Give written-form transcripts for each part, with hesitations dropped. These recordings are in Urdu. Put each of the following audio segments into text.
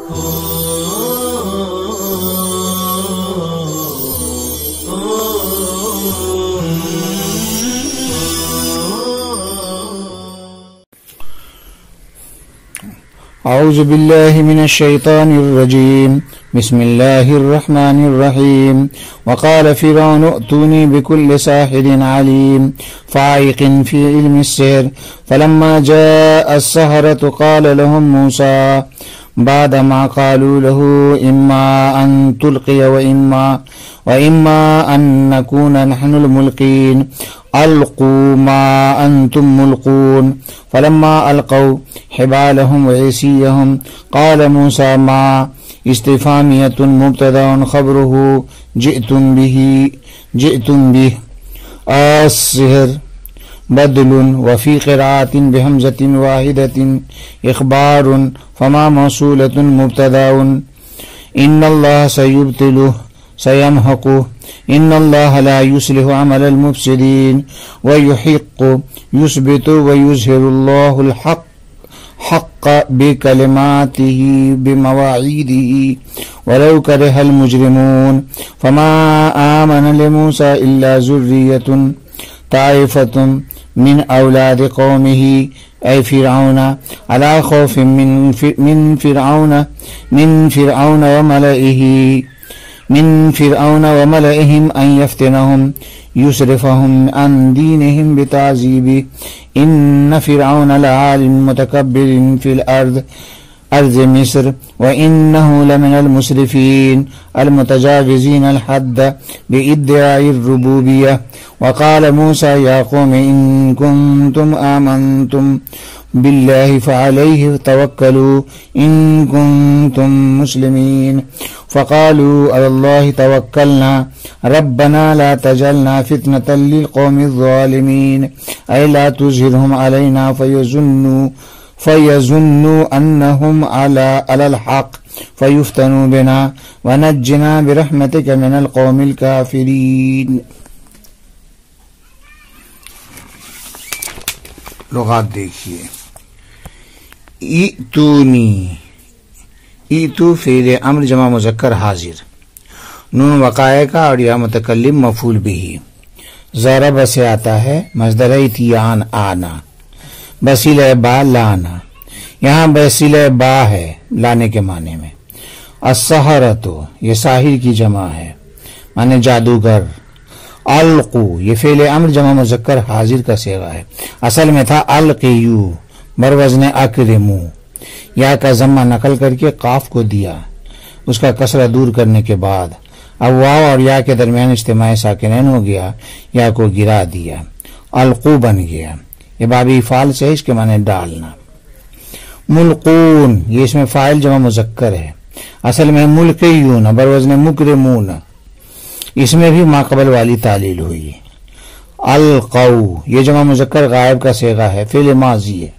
اعوذ باللہ من الشیطان الرجیم بسم اللہ الرحمن الرحیم وقال فرعون ائتونی بكل ساحر علیم فائق فی علم السحر فلما جاء السحرة قال لهم موسى بعد ما قالوا له إما أن تلقي وإما أن نكون نحن الملقين ألقوا ما أنتم ملقون فلما ألقوا حبالهم وعصيهم قال موسى ما استفهامية مبتدأ خبره جئتم به السحر بدل وفي قراءة بهمزة واحدة إخبار فما موصولة مبتدأ إن الله سيبطله سيمحقه إن الله لا يصلح عمل المفسدين ويحق يثبت ويظهر الله الحق بكلماته بمواعيده ولو كره المجرمون فما آمن لموسى إلا ذرية طائفة من أولاد قومه أي فرعون على خوف من فرعون وملئهم أن يفتنهم يصرفهم عن دينهم بتعذيبه إن فرعون لعال متكبر في أرض مصر وإنه لمن المسرفين المتجاوزين الحد بإدعاء الربوبية وقال موسى يا قوم إن كنتم آمنتم بالله فعليه توكلوا إن كنتم مسلمين فقالوا على الله توكلنا ربنا لا تجعلنا فتنة للقوم الظالمين أي لا تظهرهم علينا فيظنوا أنهم على الحق فيفتنوا بنا ونجنا برحمتك من القوم الكافرين. لغات دیکھیے. ایتونی، ایتو فعل امر جمع مذکر حاضر، نون وقائع کا اور یا متکلم مفعول بھی. ضرب سے آتا ہے مصدر ایتیان آنا، بسیلہ با لانا، یہاں بسیلہ با ہے لانے کے معنی میں. السحرۃ یہ ساحر کی جمع ہے معنی جادوگر. القو یہ فعل امر جمع مذکر حاضر کا صیغہ ہے، اصل میں تھا القیو بروزن اکرمو. یا کا ضمہ نقل کر کے قاف کو دیا، اس کا کسرہ دور کرنے کے بعد اب واو اور یا کے درمیان اجتماع ساکنین ہو گیا، یا کو گرا دیا، القو بن گیا. یہ بابی فعال سے اس کے معنی ڈالنا. ملقون یہ اس میں فاعل جمع مذکر ہے، اصل میں ملقیون بروزن مکرمون، اس میں بھی ما قبل والی تعلیل ہوئی. القو یہ جمع مذکر غائب کا صیغہ ہے، فعل ماضی ہے،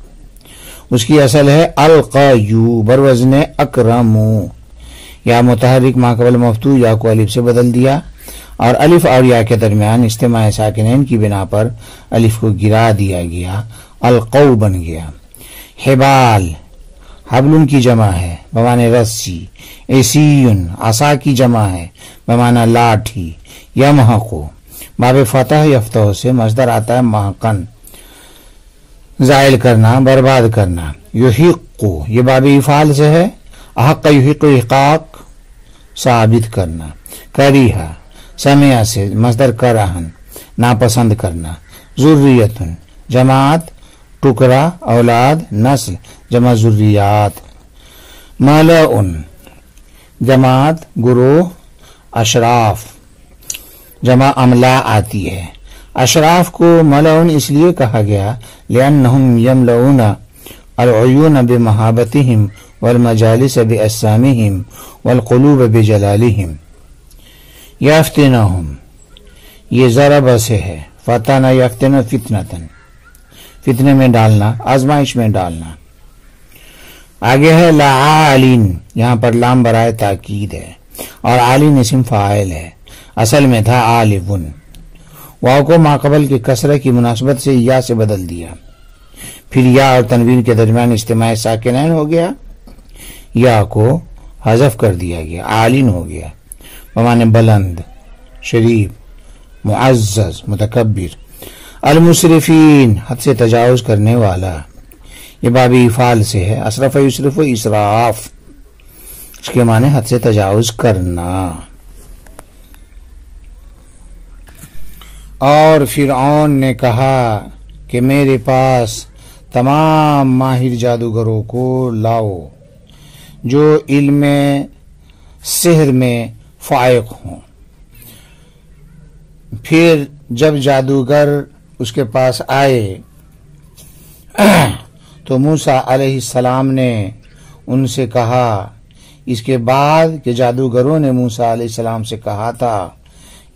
اس کی اصل ہے القیو بروزن اکرمو. یا متحرک ما قبل مفتوح یا کو الف سے بدل دیا اور الف اور یا کے درمیان اجتماع ساکنین کی بنا پر الف کو گرا دیا گیا، القو بن گیا. حبال حبل کی جمع ہے بمعنی رسی. عصیون عصا کی جمع ہے بمعنی لاٹھی. یمحقو باب فتح یفتح سے مصدر آتا ہے محقن زائل کرنا، برباد کرنا. یحقو یہ باب افعال سے ہے، احق یحق احقاق ثابت کرنا. کریہا سمع سے مصدر کراہن ناپسند کرنا. ذریتن جماعت ٹکڑا اولاد نسل جمع ذریات. ملعن جماعت گروہ اشراف جمع املا آتی ہے. اشراف کو ملعن اس لیے کہا گیا لأنہم یملعون العیون بمحابتہم والمجالس باسامہم والقلوب بجلالہم. یفتنہم یہ ضرب سے ہے، فتن یفتن فتنتن فتنے میں ڈالنا، آزمائش میں ڈالنا. آگے ہے لعالین، یہاں پر لام برائے تاکید ہے اور عالین اسم فاعل ہے، اصل میں تھا عالبن. واو کو ماقبل کی کسرہ کی مناسبت سے یا سے بدل دیا، پھر یا اور تنوین کے درمیان اجتماع ساکنین ہو گیا. یا کو حذف کر دیا گیا، عالین ہو گیا، بمعنی بلند، شریف، معزز، متکبر۔ المسرفین، حد سے تجاوز کرنے والا، یہ باب افعال سے ہے، اسرف یسرف و اسراف، اس کے معنی حد سے تجاوز کرنا۔ اور فرعون نے کہا کہ میرے پاس تمام ماہر جادوگروں کو لاؤ جو علم سحر میں فائق ہوں۔ پھر جب جادوگر اس کے پاس آئے تو موسیٰ علیہ السلام نے ان سے کہا، اس کے بعد کہ جادوگروں نے موسیٰ علیہ السلام سے کہا تھا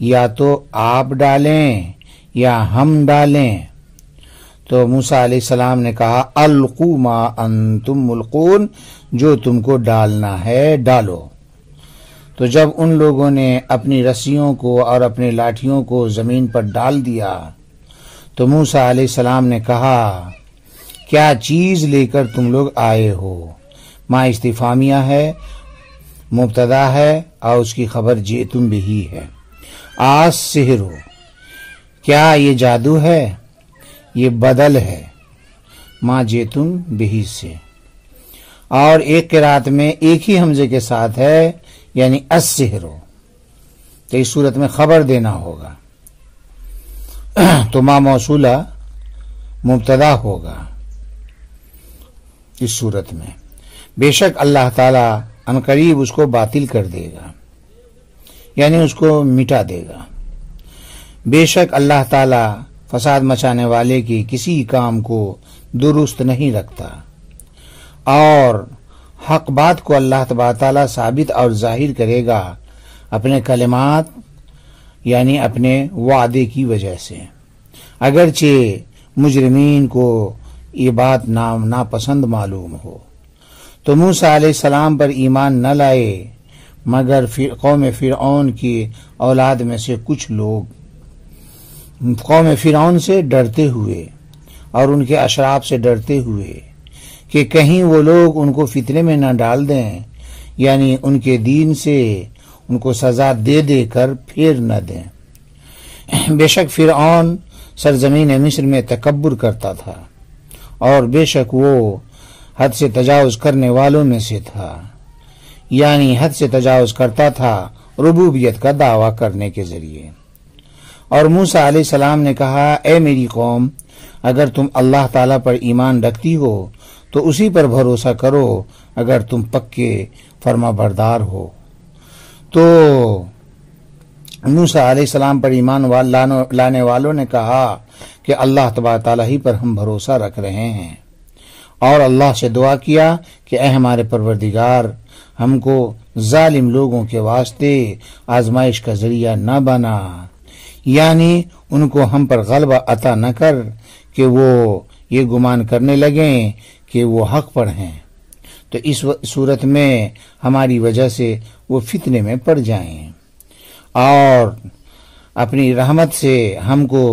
یا تو آپ ڈالیں یا ہم ڈالیں، تو موسیٰ علیہ السلام نے کہا القوا ما انتم ملقون، جو تم کو ڈالنا ہے ڈالو۔ تو جب ان لوگوں نے اپنی رسیوں کو اور اپنے لاٹھیوں کو زمین پر ڈال دیا تو موسیٰ علیہ السلام نے کہا کیا چیز لے کر تم لوگ آئے ہو؟ ما استفہامیہ ہے، مبتدا ہے اور اس کی خبر جئتم بہی ہے۔ آس سحر ہو، کیا یہ جادو ہے؟ یہ بدل ہے ما جئتم بہی سے، اور ایک قرات میں ایک ہی حمزے کے ساتھ ہے، یعنی السحر ہو، تو اس صورت میں خبر دینا ہوگا، تو ما موصولہ مبتدا ہوگا اس صورت میں۔ بے شک اللہ تعالی عنقریب اس کو باطل کر دے گا، یعنی اس کو مٹا دے گا۔ بے شک اللہ تعالی فساد مچانے والے کی کسی کام کو درست نہیں رکھتا، اور حق بات کو اللہ تبارک تعالی ثابت اور ظاہر کرے گا اپنے کلمات، یعنی اپنے وعدے کی وجہ سے، اگرچہ مجرمین کو یہ بات ناپسند معلوم ہو۔ تو موسیٰ علیہ السلام پر ایمان نہ لائے مگر قوم فرعون کی اولاد میں سے کچھ لوگ، قوم فرعون سے ڈرتے ہوئے اور ان کے اشراف سے ڈرتے ہوئے کہ کہیں وہ لوگ ان کو فتنے میں نہ ڈال دیں، یعنی ان کے دین سے ان کو سزا دے دے کر پھیر نہ دیں۔ بے شک فرعون سرزمین مصر میں تکبر کرتا تھا، اور بے شک وہ حد سے تجاوز کرنے والوں میں سے تھا، یعنی حد سے تجاوز کرتا تھا ربوبیت کا دعویٰ کرنے کے ذریعے۔ اور موسیٰ علیہ السلام نے کہا اے میری قوم، اگر تم اللہ تعالیٰ پر ایمان رکھتی ہو تو اسی پر بھروسہ کرو، اگر تم پکے فرما بردار ہو۔ تو موسیٰ علیہ السلام پر ایمان لانے والوں نے کہا کہ اللہ تبارک تعالیٰ ہی پر ہم بھروسہ رکھ رہے ہیں، اور اللہ سے دعا کیا کہ اے ہمارے پروردگار، ہم کو ظالم لوگوں کے واسطے آزمائش کا ذریعہ نہ بنا، یعنی ان کو ہم پر غلبہ عطا نہ کر کہ وہ یہ گمان کرنے لگیں کہ وہ حق پر ہیں، تو اس صورت میں ہماری وجہ سے وہ فتنے میں پڑ جائیں، اور اپنی رحمت سے ہم کو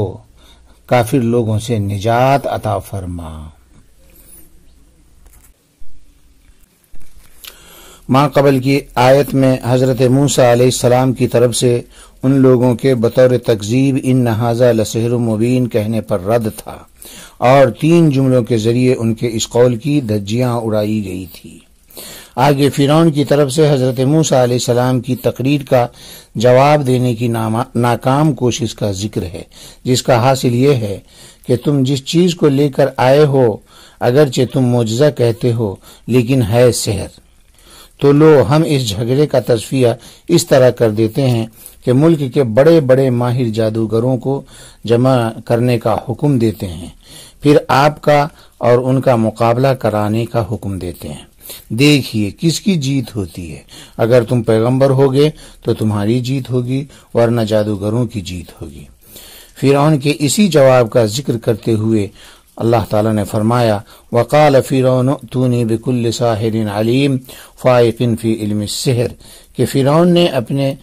کافر لوگوں سے نجات عطا فرما۔ ماں قبل کی آیت میں حضرت موسیٰ علیہ السلام کی طرف سے ان لوگوں کے بطور تکذیب ان ھذا لسحر مبین کہنے پر رد تھا، اور 3 جملوں کے ذریعے ان کے اس قول کی دھجیاں اڑائی گئی تھی۔ آگے فرعون کی طرف سے حضرت موسیٰ علیہ السلام کی تقریر کا جواب دینے کی ناکام کوشش کا ذکر ہے، جس کا حاصل یہ ہے کہ تم جس چیز کو لے کر آئے ہو اگرچہ تم معجزہ کہتے ہو لیکن ہے سحر، تو لو ہم اس جھگڑے کا تصفیہ اس طرح کر دیتے ہیں کہ ملک کے بڑے بڑے ماہر جادوگروں کو جمع کرنے کا حکم دیتے ہیں، پھر آپ کا اور ان کا مقابلہ کرانے کا حکم دیتے ہیں، دیکھیے کس کی جیت ہوتی ہے، اگر تم پیغمبر ہوگے تو تمہاری جیت ہوگی ورنہ جادوگروں کی جیت ہوگی۔ فرعون کے اسی جواب کا ذکر کرتے ہوئے اللہ تعالیٰ نے فرمایا وقال فرعون ائتونی بکل ساحر علیم فائق فی علم السحر، کہ فرعون نے اپنے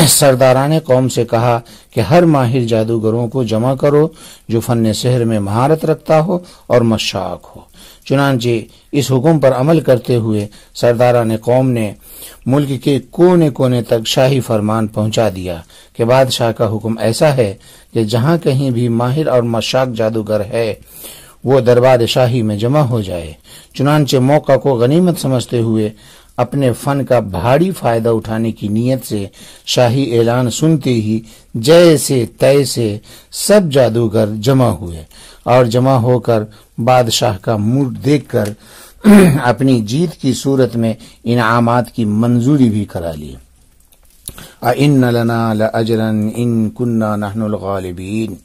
سرداران قوم سے کہا کہ ہر ماہر جادوگروں کو جمع کرو جو فن سحر میں مہارت رکھتا ہو اور مشاق ہو۔ چنانچہ اس حکم پر عمل کرتے ہوئے سرداران قوم نے ملک کے کونے کونے تک شاہی فرمان پہنچا دیا کہ بادشاہ کا حکم ایسا ہے کہ جہاں کہیں بھی ماہر اور مشاق جادوگر ہے وہ دربار شاہی میں جمع ہو جائے۔ چنانچہ موقع کو غنیمت سمجھتے ہوئے اپنے فن کا بھاری فائدہ اٹھانے کی نیت سے شاہی اعلان سنتے ہی جیسے تیسے سب جادوگر جمع ہوئے اور جمع ہو کر بادشاہ کا موڈ دیکھ کر اپنی جیت کی صورت میں انعامات کی منظوری بھی کرا لی۔ اِنَّ لَنَا لَأَجْرًا إِن كُنَّا نَحْنُ الْغَالِبِينَ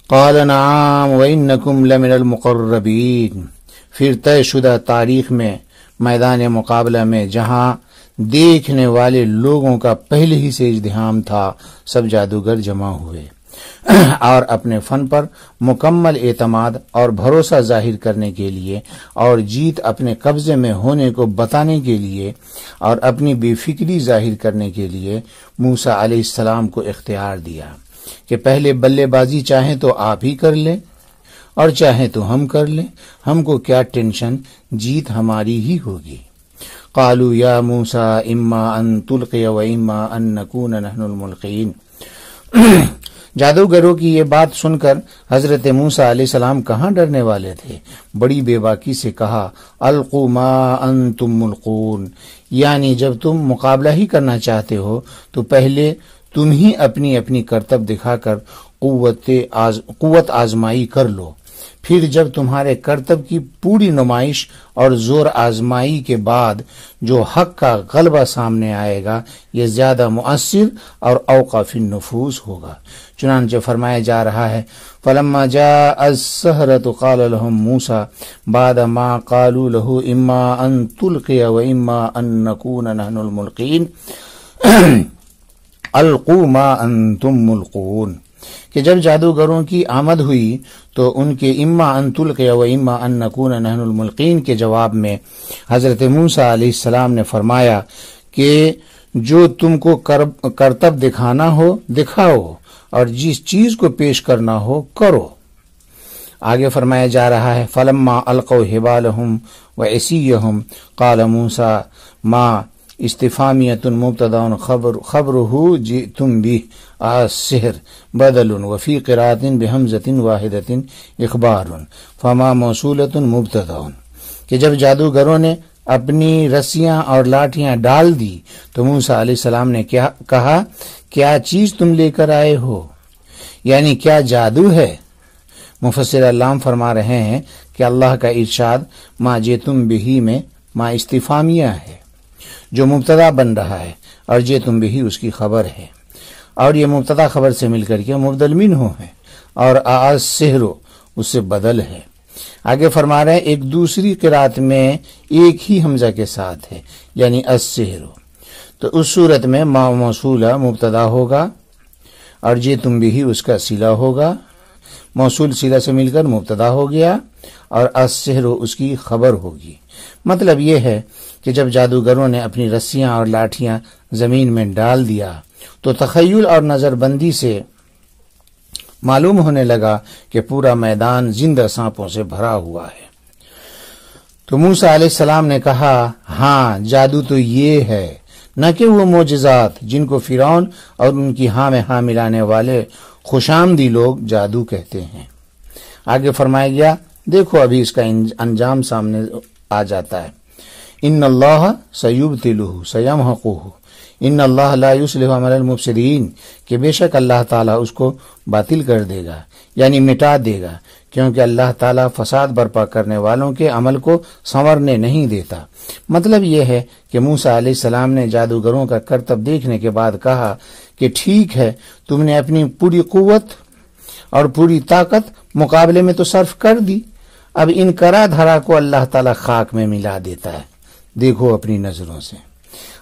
قَالَ نَعَامْ وَإِنَّكُمْ لَمِنَ الْمُقَرَّبِينَ۔ پھر طے شدہ تاریخ میں میدان مقابلہ میں جہاں دیکھنے والے لوگوں کا پہلے ہی سے ازدحام تھا، سب جادوگر جمع ہوئے اور اپنے فن پر مکمل اعتماد اور بھروسہ ظاہر کرنے کے لیے اور جیت اپنے قبضے میں ہونے کو بتانے کے لیے اور اپنی بے فکری ظاہر کرنے کے لیے موسیٰ علیہ السلام کو اختیار دیا کہ پہلے بلے بازی چاہیں تو آپ ہی کر لیں اور چاہیں تو ہم کر لیں، ہم کو کیا ٹینشن، جیت ہماری ہی ہوگی۔ قالوا یا موسیٰ اما ان تلقی و اما ان نکون نحن الملقین۔ جادوگروں کی یہ بات سن کر حضرت موسیٰ علیہ السلام کہاں ڈرنے والے تھے، بڑی بے باکی سے کہا القوا ما انتم ملقون، یعنی جب تم مقابلہ ہی کرنا چاہتے ہو تو پہلے تم ہی اپنی اپنی کرتب دکھا کر قوت آزمائی کر لو، پھر جب تمہارے کرتب کی پوری نمائش اور زور آزمائی کے بعد جو حق کا غلبہ سامنے آئے گا یہ زیادہ مؤثر اور اوقع فی النفوس ہوگا۔ چنانچہ فرمایا جا رہا ہے فلما جاء السحرة قال لهم موسى بعد ما قالوا له اما ان تلقي واما ان نكون نحن الملقين القوا ما انتم ملقون، کہ جب جادوگروں کی آمد ہوئی تو ان کے اما ان تلقی و اما ان نکون نحن الملقین کے جواب میں حضرت موسیٰ علیہ السلام نے فرمایا کہ جو تم کو کرتب دکھانا ہو دکھاؤ اور جس چیز کو پیش کرنا ہو کرو۔ آگے فرمایا جا رہا ہے فلما القوا حبالهم وعصیهم قال موسیٰ ما استفامیۃ مبتدا خبرہ جئتم بہ السحر بدل وفی قراءۃ بحمزۃ واحدۃ اخبار فما موصولۃ مبتدا، کہ جب جادوگروں نے اپنی رسیاں اور لاٹیاں ڈال دی تو موسیٰ علیہ السلام نے کہا کیا چیز تم لے کر آئے ہو، یعنی کیا جادو ہے؟ مفسر علام فرما رہے ہیں کہ اللہ کا ارشاد ما جئتم بہ میں ما استفامیہ ہے جو مبتدا بن رہا ہے اور جے تم بھی اس کی خبر ہے، اور یہ مبتدا خبر سے مل کر کے مبدل منہ ہے اور آز سحرو اس سے بدل ہے۔ آگے فرما رہے ہیں ایک دوسری قرات میں ایک ہی حمزہ کے ساتھ ہے یعنی السحرو، تو اس صورت میں ما موصولہ مبتدا ہوگا اور جے تم بھی اس کا صلہ ہوگا، موصول صلہ سے مل کر مبتدا ہو گیا اور السحرو اس کی خبر ہوگی۔ مطلب یہ ہے کہ جب جادوگروں نے اپنی رسیاں اور لاٹھیاں زمین میں ڈال دیا تو تخیل اور نظر بندی سے معلوم ہونے لگا کہ پورا میدان زندہ سانپوں سے بھرا ہوا ہے۔ تو موسیٰ علیہ السلام نے کہا ہاں جادو تو یہ ہے، نہ کہ وہ معجزات جن کو فرعون اور ان کی ہاں میں ہاں ملانے والے خوشامدی لوگ جادو کہتے ہیں۔ آگے فرمایا گیا دیکھو ابھی اس کا انجام سامنے آ جاتا ہے، ان اللہ سیبطلہ سیمحقہ، ان اللہ لا یصلح عمل المفسدین، کہ بے شک اللہ تعالیٰ اس کو باطل کر دے گا یعنی مٹا دے گا، کیونکہ اللہ تعالیٰ فساد برپا کرنے والوں کے عمل کو سنورنے نہیں دیتا۔ مطلب یہ ہے کہ موسیٰ علیہ السلام نے جادوگروں کا کرتب دیکھنے کے بعد کہا کہ ٹھیک ہے تم نے اپنی پوری قوت اور پوری طاقت مقابلے میں تو صرف کر دی، اب ان کرا دھرا کو اللہ تعالیٰ خاک میں ملا دیتا ہے، دیکھو اپنی نظروں سے،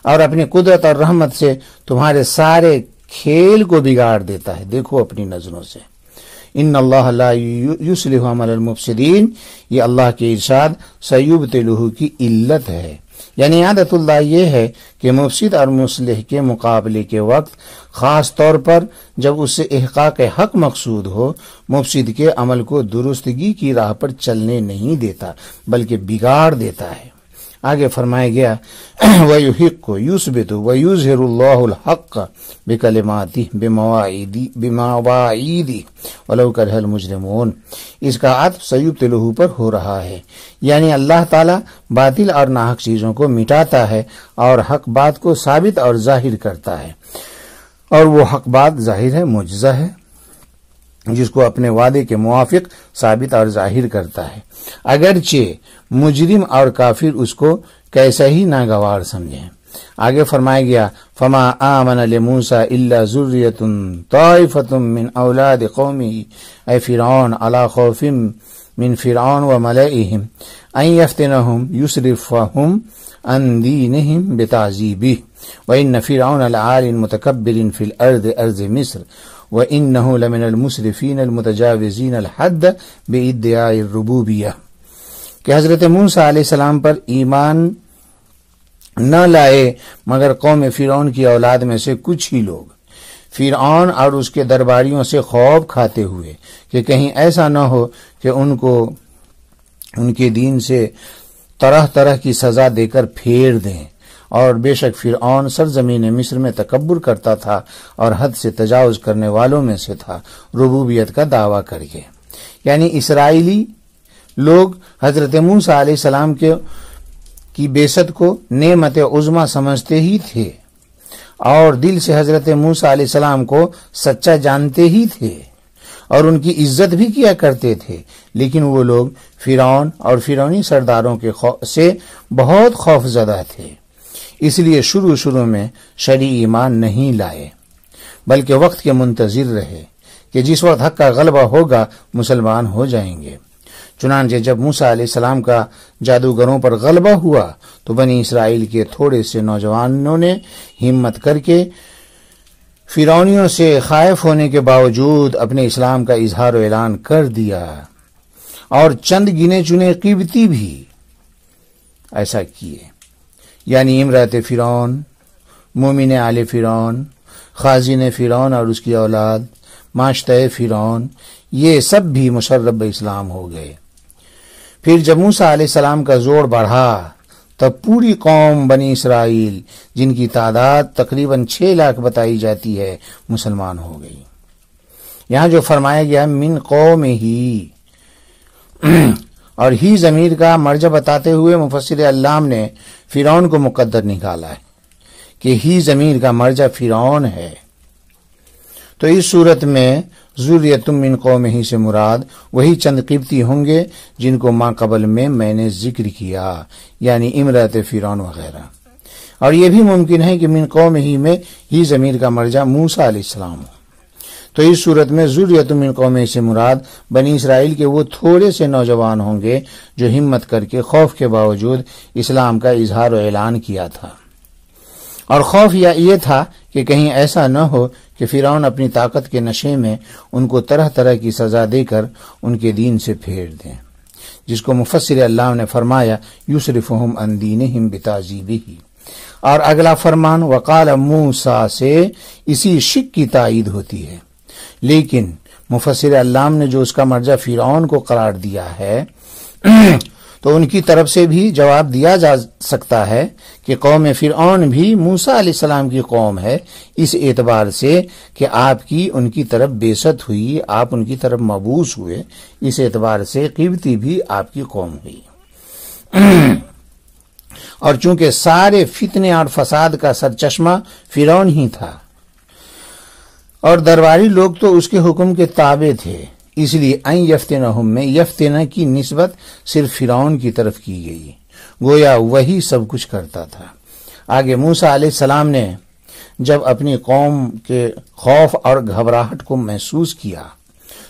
اور اپنی قدرت اور رحمت سے تمہارے سارے کھیل کو بگاڑ دیتا ہے، دیکھو اپنی نظروں سے۔ ان اللہ لا یصلح عمل المفسدین، یہ اللہ کے ارشاد سیبطلہ کی علت ہے، یعنی عادت اللہ یہ ہے کہ مفسد اور مصلح کے مقابلے کے وقت خاص طور پر جب اس سے احقاق حق مقصود ہو، مفسد کے عمل کو درستگی کی راہ پر چلنے نہیں دیتا بلکہ بگاڑ دیتا ہے۔ آگے فرمایا گیا وَيُحِقُّ يُثْبِتُ وَيُظْهِرُ اللَّهُ الْحَقَّ بِكَلِمَاتِهِ بِمَوَاعِيدِهِ وَلَوْ كَرِهَ الْمُجْرِمُونَ۔ اس کا عطف سیبطلہ پر ہو رہا ہے، یعنی اللہ تعالیٰ باطل اور ناحق چیزوں کو مٹاتا ہے اور حق بات کو ثابت اور ظاہر کرتا ہے، اور وہ حق بات ظاہر ہے، معجزہ ہے، جس کو اپنے وعدے کے موافق ثابت اور ظاہر کرتا ہے، اگرچہ مجرم اور کافر اس کو کیسا ہی ناگوار سمجھیں۔ آگے فرمایا گیا فما آمن لموسیٰ الا ذریۃ طائفۃ من اولاد قومہ اے فرعون علی خوف من فرعون وملئہم ان یفتنہم یصرفہم عن دینہم بتعذیبہ وان فرعون لعال متکبر فی الارض ارض مصر وانہ لمن المسرفین المتجاوزین الحد بادعاء الربوبیہ، کہ حضرت موسیٰ علیہ السلام پر ایمان نہ لائے مگر قوم فرعون کی اولاد میں سے کچھ ہی لوگ، فرعون اور اس کے درباریوں سے خوف کھاتے ہوئے کہ کہیں ایسا نہ ہو کہ ان کو ان کے دین سے طرح طرح کی سزا دے کر پھیر دیں، اور بے شک فرعون سرزمین مصر میں تکبر کرتا تھا اور حد سے تجاوز کرنے والوں میں سے تھا، ربوبیت کا دعویٰ کر کے۔ یعنی اسرائیلی لوگ حضرت موسیٰ علیہ السلام کی بعثت کو نعمت عظمیٰ سمجھتے ہی تھے اور دل سے حضرت موسیٰ علیہ السلام کو سچا جانتے ہی تھے اور ان کی عزت بھی کیا کرتے تھے، لیکن وہ لوگ فرعون اور فرعونی سرداروں کے سے بہت خوف زدہ تھے، اس لیے شروع میں شرعی ایمان نہیں لائے، بلکہ وقت کے منتظر رہے کہ جس وقت حق کا غلبہ ہوگا مسلمان ہو جائیں گے۔ چنانچہ جب موسیٰ علیہ السلام کا جادوگروں پر غلبہ ہوا تو بنی اسرائیل کے تھوڑے سے نوجوانوں نے ہمت کر کے فرعونیوں سے خائف ہونے کے باوجود اپنے اسلام کا اظہار و اعلان کر دیا، اور چند گنے چنے قبطی بھی ایسا کیے، یعنی امرأت فرعون، مومن آل فرعون، خازن فرعون اور اس کی اولاد، ماشطہ فرعون، یہ سب بھی مشرب اسلام ہو گئے۔ پھر جب موسیٰ علیہ السلام کا زور بڑھا تب پوری قوم بنی اسرائیل، جن کی تعداد تقریباً 6 لاکھ بتائی جاتی ہے، مسلمان ہو گئی۔ یہاں جو فرمایا گیا من قوم ہی، اور ہی ضمیر کا مرجع بتاتے ہوئے مفسر علام نے فرعون کو مقدر نکالا ہے کہ ہی ضمیر کا مرجع فرعون ہے، تو اس صورت میں ذریۃ من قوم ہی سے مراد وہی چند قبطی ہوں گے جن کو ماں قبل میں نے ذکر کیا، یعنی امرأت فرعون وغیرہ، اور یہ بھی ممکن ہے کہ من قوم ہی میں ہی ضمیر کا مرجع موسیٰ علیہ السلام ہو، تو اس صورت میں ذریۃ من قوم ہی سے مراد بنی اسرائیل کے وہ تھوڑے سے نوجوان ہوں گے جو ہمت کر کے خوف کے باوجود اسلام کا اظہار و اعلان کیا تھا، اور خوف یہ تھا کہ کہیں ایسا نہ ہو کہ فرعون اپنی طاقت کے نشے میں ان کو طرح طرح کی سزا دے کر ان کے دین سے پھیر دیں، جس کو مفسر اللہ نے فرمایا یصرفہم عن دینہم بتعذیبہ، اور اگلا فرمان وقال موسیٰ سے اسی شک کی تائید ہوتی ہے، لیکن مفسر علام نے جو اس کا مرجع فرعون کو قرار دیا ہے تو ان کی طرف سے بھی جواب دیا جا سکتا ہے کہ قوم فرعون بھی موسیٰ علیہ السلام کی قوم ہے، اس اعتبار سے کہ آپ کی ان کی طرف بعثت ہوئی، آپ ان کی طرف مبعوث ہوئے، اس اعتبار سے قبطی بھی آپ کی قوم ہوئی، اور چونکہ سارے فتنے اور فساد کا سرچشمہ فرعون ہی تھا اور درباری لوگ تو اس کے حکم کے تابع تھے، اس لیے ان یفتنہم میں یفتنہ کی نسبت صرف فرعون کی طرف کی گئی، گویا وہی سب کچھ کرتا تھا۔ آگے موسیٰ علیہ السلام نے جب اپنی قوم کے خوف اور گھبراہٹ کو محسوس کیا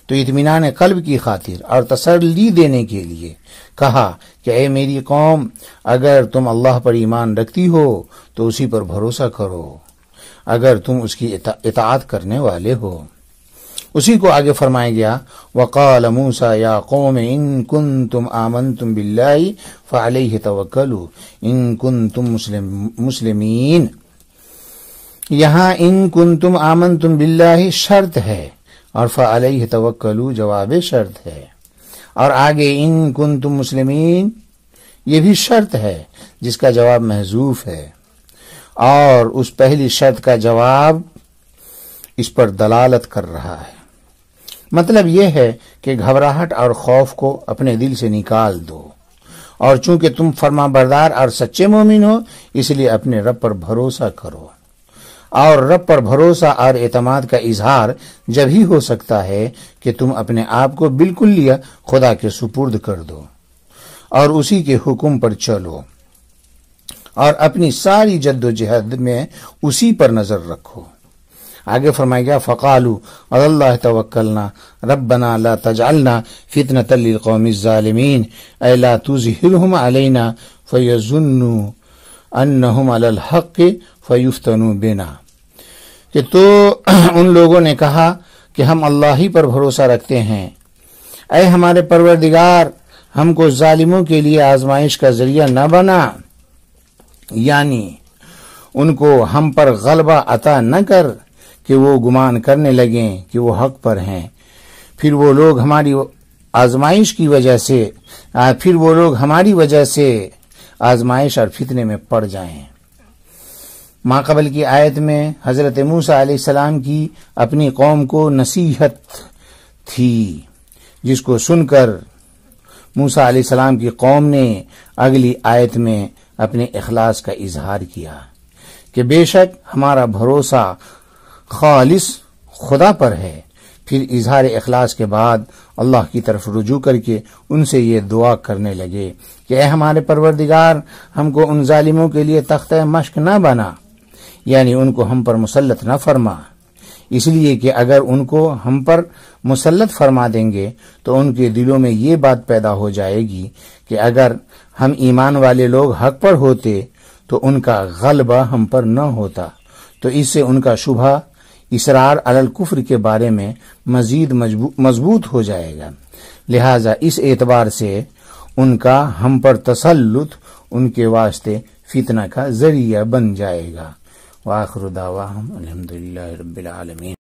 تو اطمینان قلب کی خاطر اور تسلی دینے کے لیے کہا کہ اے میری قوم، اگر تم اللہ پر ایمان رکھتی ہو تو اسی پر بھروسہ کرو، اگر تم اس کی اطاعت کرنے والے ہو۔ اسی کو آگے فرمایا گیا وقال موسیٰ یا قوم ان کنتم آمنتم باللہ فعلیہ توکلوا ان کنتم مسلمین، یہاں ان کنتم آمنتم باللہ شرط ہے اور فعلیہ توکلوا جواب شرط ہے، اور آگے ان کنتم مسلمین یہ بھی شرط ہے، جس کا جواب محذوف ہے، اور اس پہلی شرط کا جواب اس پر دلالت کر رہا ہے۔ مطلب یہ ہے کہ گھبراہٹ اور خوف کو اپنے دل سے نکال دو، اور چونکہ تم فرما بردار اور سچے مومن ہو اس لیے اپنے رب پر بھروسہ کرو، اور رب پر بھروسہ اور اعتماد کا اظہار جب ہی ہو سکتا ہے کہ تم اپنے آپ کو بالکل لیا خدا کے سپرد کر دو اور اسی کے حکم پر چلو، اور اپنی ساری جد و جہد میں اسی پر نظر رکھو۔ آگے فرمایا گیا فَقَالُوا عَلَى اللَّهِ تَوَكَّلْنَا رَبَّنَا لَا تَجْعَلْنَا فِتْنَةً لِلْقَوْمِ الظَّالِمِينَ أَيْ لَا تُظْهِرْهُمْ عَلَيْنَا فَيَظُنُّوا أَنَّهُمْ عَلَى الْحَقِّ فَيُفْتَنُوا بِنَا، کہ تو ان لوگوں نے کہا کہ ہم اللہ ہی پر بھروسہ رکھتے ہیں، اے ہمارے پروردگار ہم کو ظالموں کے لیے آزمائش کا ذریعہ نہ بنا، یعنی ان کو ہم پر غلبہ عطا نہ کر کہ وہ گمان کرنے لگیں کہ وہ حق پر ہیں، پھر وہ لوگ ہماری وجہ سے آزمائش اور فتنے میں پڑ جائیں۔ ما قبل کی آیت میں حضرت موسیٰ علیہ السلام کی اپنی قوم کو نصیحت تھی، جس کو سن کر موسیٰ علیہ السلام کی قوم نے اگلی آیت میں اپنے اخلاص کا اظہار کیا کہ بے شک ہمارا بھروسہ خالص خدا پر ہے۔ پھر اظہار اخلاص کے بعد اللہ کی طرف رجوع کر کے ان سے یہ دعا کرنے لگے کہ اے ہمارے پروردگار ہم کو ان ظالموں کے لیے تختہ مشق نہ بنا، یعنی ان کو ہم پر مسلط نہ فرما، اس لیے کہ اگر ان کو ہم پر مسلط فرما دیں گے تو ان کے دلوں میں یہ بات پیدا ہو جائے گی کہ اگر ہم ایمان والے لوگ حق پر ہوتے تو ان کا غلبہ ہم پر نہ ہوتا، تو اس سے ان کا شبہ اصرار علی الکفر کے بارے میں مزید مضبوط ہو جائے گا، لہذا اس اعتبار سے ان کا ہم پر تسلط ان کے واسطے فتنہ کا ذریعہ بن جائے گا۔ وآخر دعواہم الحمدللہ رب العالمین۔